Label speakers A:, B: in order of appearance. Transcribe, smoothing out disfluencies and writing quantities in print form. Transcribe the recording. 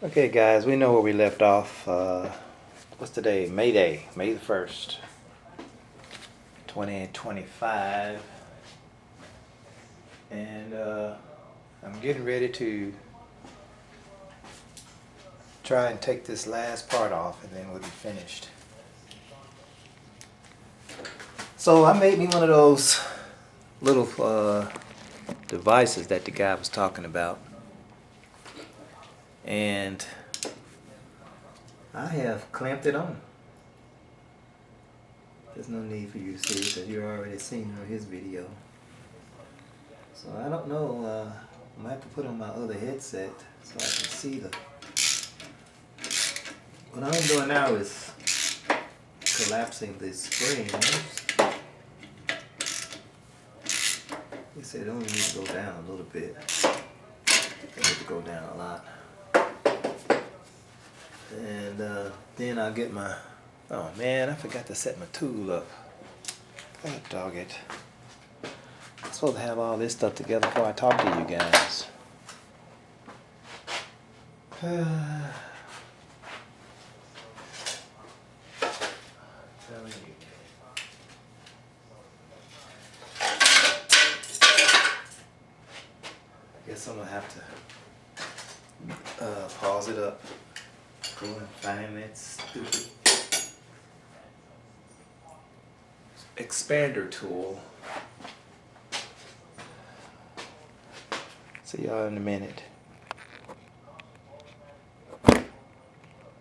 A: Okay guys, we know where we left off. What's today? May Day, May the 1st, 2025. And I'm getting ready to try and take this last part off and then we'll be finished. So I made me one of those little devices that the guy was talking about. And I have clamped it on. There's no need for you to see it because you've already seen it on his video. So I don't know, I might have to put on my other headset so I can see the... What I'm doing now is collapsing this spring. He said it only needs to go down a little bit. It needs to go down a lot. And then I'll get my... Oh man, I forgot to set my tool up. God dog it. I'm supposed to have all this stuff together before I talk to you guys. Telling you. I guess I'm gonna have to pause it up. Go and find that stupid expander tool. See y'all in a minute.